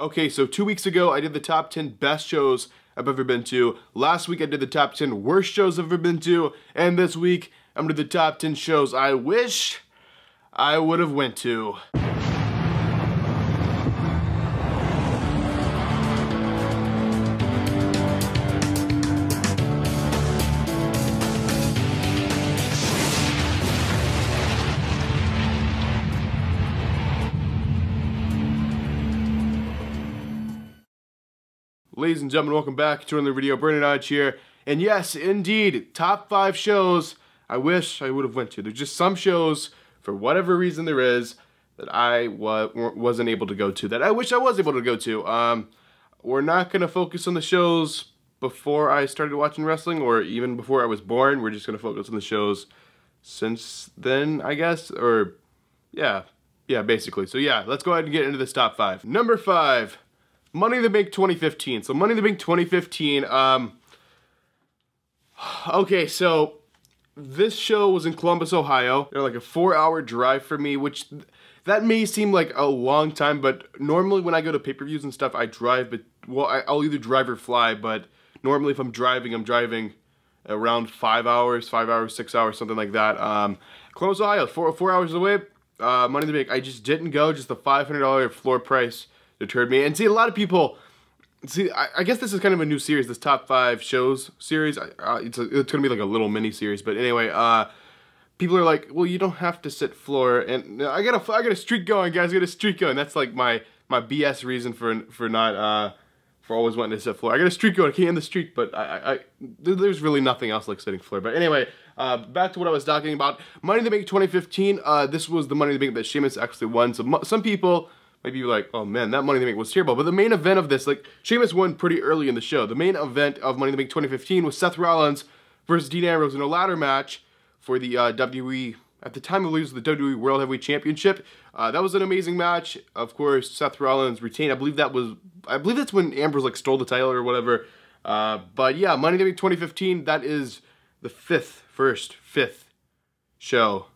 Okay, so 2 weeks ago, I did the top 10 best shows I've ever been to. Last week, I did the top 10 worst shows I've ever been to. And this week, I'm gonna do the top 10 shows I wish I would have went to. Ladies and gentlemen, welcome back to another video. Brandon Hodge here. And yes, indeed, top 5 shows I wish I would have went to. There's just some shows, for whatever reason there is, that I wasn't able to go to, that I wish I was able to go to. We're not going to focus on the shows before I started watching wrestling, or even before I was born. We're just going to focus on the shows since then, I guess. Or, yeah, basically. So yeah, let's go ahead and get into this top 5. Number 5. Money in the Bank 2015. So Money in the Bank 2015, okay, so this show was in Columbus, Ohio. They're like a 4-hour drive for me, which that may seem like a long time, but normally when I go to pay-per-views and stuff, I drive, but, well, I'll either drive or fly, but normally if I'm driving around 5 hours, 6 hours, something like that. Columbus, Ohio, 4 hours away. Money in the Bank, I just didn't go, just the $500 floor price deterred me. And see, a lot of people, I guess this is kind of a new series, this top 5 shows series. It's gonna be like a little mini series, but anyway, people are like, well, you don't have to sit floor, and I got a streak going, guys. I got a streak going. That's like my BS reason for not for always wanting to sit floor. I got a streak going. I can't end the streak, but there's really nothing else like sitting floor. But anyway, back to what I was talking about. Money in the Bank 2015. This was the Money in the Bank that Sheamus actually won. So some people maybe you're like, oh man, that Money in the Bank was terrible. But the main event of this, like, Sheamus won pretty early in the show. The main event of Money in the Bank 2015 was Seth Rollins versus Dean Ambrose in a ladder match for the WWE, at the time it was the WWE World Heavyweight Championship. That was an amazing match. Of course, Seth Rollins retained. I believe that's when Ambrose like stole the title or whatever. But yeah, Money in the Bank 2015, that is the fifth show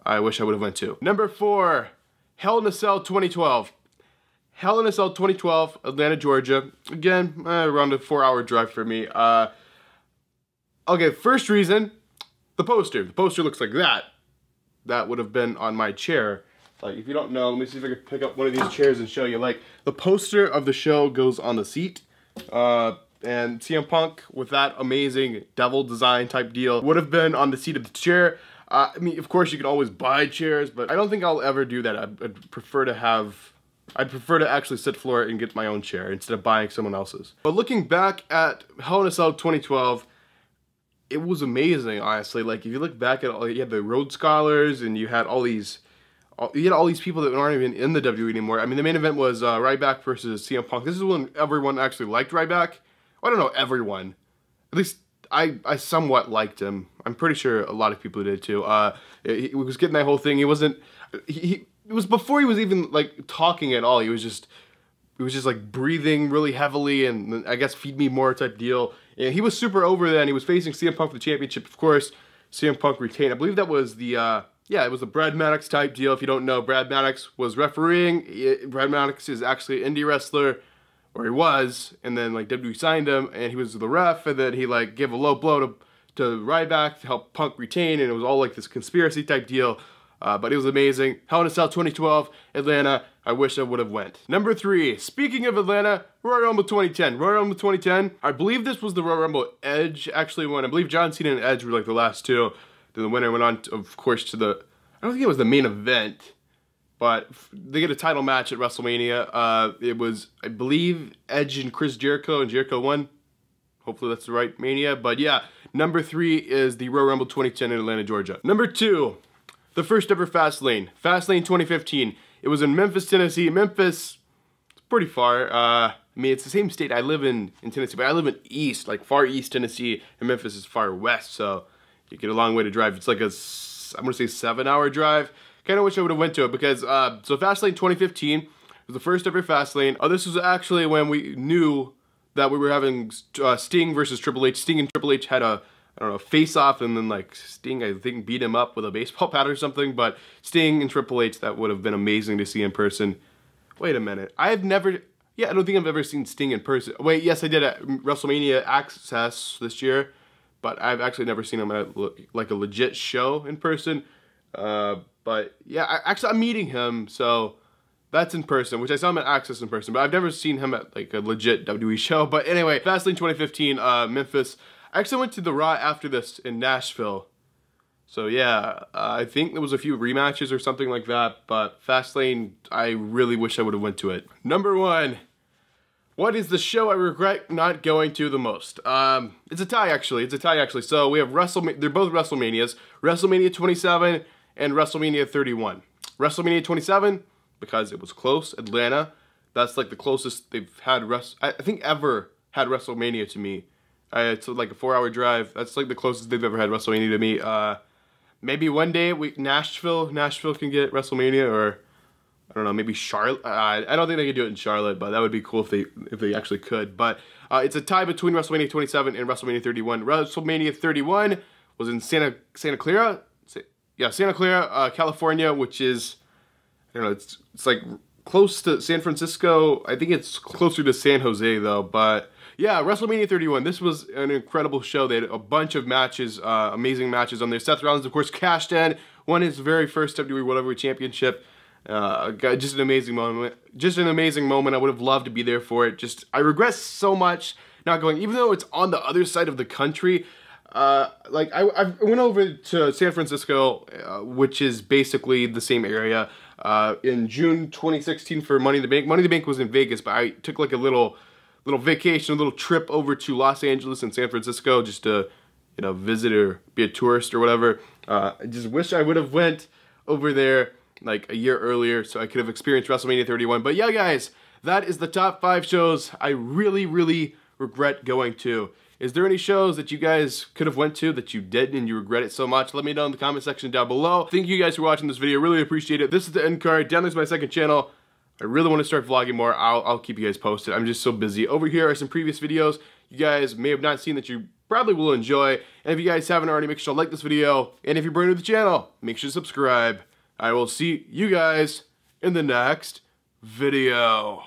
I wish I would have went to. Number 4. Hell in a Cell 2012. Hell in a Cell 2012, Atlanta, Georgia. Again, around a 4-hour drive for me. Okay, first reason, the poster. The poster looks like that. That would have been on my chair. Like, if you don't know, let me see if I can pick up one of these chairs and show you. Like, the poster of the show goes on the seat. And CM Punk, with that amazing devil design type deal, would have been on the seat of the chair. I mean, of course, you can always buy chairs, but I don't think I'll ever do that. I'd prefer to actually sit floor and get my own chair instead of buying someone else's. But looking back at Hell in a Cell 2012, it was amazing, honestly. Like, if you look back at all, you had the Rhodes Scholars, and you had all these people that aren't even in the WWE anymore. I mean, the main event was Ryback versus CM Punk. This is when everyone actually liked Ryback. Well, I don't know everyone. At least I somewhat liked him. I'm pretty sure a lot of people did too. He was getting that whole thing. It was before he was even like talking at all. He was just like breathing really heavily and I guess feed me more type deal. And he was super over then. He was facing CM Punk for the championship. Of course, CM Punk retained. I believe that was the it was the Brad Maddox type deal. If you don't know, Brad Maddox was refereeing. Brad Maddox is actually an indie wrestler. Or he was, and then like WWE signed him, and he was the ref, and then he like gave a low blow to Ryback to help Punk retain, and it was all like this conspiracy type deal. But it was amazing. Hell in a Cell 2012, Atlanta. I wish I would have went. Number 3. Speaking of Atlanta, Royal Rumble 2010. Royal Rumble 2010. I believe this was the Royal Rumble Edge actually won. I believe John Cena and Edge were like the last two. Then the winner went on, of course, to the. I don't think it was the main event. But they get a title match at WrestleMania. It was, I believe, Edge and Chris Jericho, and Jericho won. Hopefully that's the right Mania. But yeah, number 3 is the Royal Rumble 2010 in Atlanta, Georgia. Number 2, the first ever Fastlane. Fastlane 2015. It was in Memphis, Tennessee. Memphis, it's pretty far. I mean, it's the same state. I live in Tennessee, but I live in East, like far East Tennessee, and Memphis is far west, so you get a long way to drive. It's like a, I'm gonna say 7-hour drive. Kind of wish I would have went to it because, so Fastlane 2015 was the first ever Fastlane. This was actually when we knew that we were having Sting versus Triple H. Sting and Triple H had a, I don't know, face-off, and then like Sting, I think, beat him up with a baseball bat or something, but Sting and Triple H, that would have been amazing to see in person. Wait a minute, I've never Yeah, I don't think I've ever seen Sting in person. Wait, yes, I did at WrestleMania Access this year, but I've actually never seen him at like a legit show in person. But yeah, I'm meeting him, so that's in person, which I saw him at Access in person, but I've never seen him at like a legit WWE show. But anyway, Fastlane 2015, Memphis. I actually went to the Raw after this in Nashville. So yeah, I think there was a few rematches or something like that, but Fastlane, I really wish I would have went to it. Number 1, what is the show I regret not going to the most? It's a tie actually, So we have WrestleMania, they're both WrestleManias, WrestleMania 27 and WrestleMania 31. WrestleMania 27, because it was close, Atlanta. That's like the closest they've had, I think ever had WrestleMania to me. It's like a 4-hour drive. That's like the closest they've ever had WrestleMania to me. Maybe one day Nashville can get WrestleMania, or I don't know, maybe Charlotte. I don't think they could do it in Charlotte, but that would be cool if they actually could. But it's a tie between WrestleMania 27 and WrestleMania 31. WrestleMania 31 was in Santa Clara, California, which is, I don't know, it's like close to San Francisco. I think it's closer to San Jose though, but. Yeah, WrestleMania 31. This was an incredible show. They had a bunch of matches, amazing matches on there. Seth Rollins, of course, cashed in, won his very first WWE World Heavyweight Championship. Just an amazing moment. I would have loved to be there for it. I regret so much not going, even though it's on the other side of the country. Like I went over to San Francisco, which is basically the same area, in June 2016 for Money in the Bank. Money in the Bank was in Vegas, but I took like a little vacation, a little trip over to Los Angeles and San Francisco just to, you know, visit or be a tourist or whatever. I just wish I would have went over there like a year earlier so I could have experienced WrestleMania 31. But yeah, guys, that is the top 5 shows I really, really regret going to. Is there any shows that you guys could have went to that you didn't and you regret it so much? Let me know in the comment section down below. Thank you guys for watching this video. Really appreciate it. This is the end card. Down there's my second channel. I really want to start vlogging more. I'll keep you guys posted. I'm just so busy. Over here are some previous videos you guys may have not seen that you probably will enjoy. And if you guys haven't already, make sure to like this video. And if you're brand new to the channel, make sure to subscribe. I will see you guys in the next video.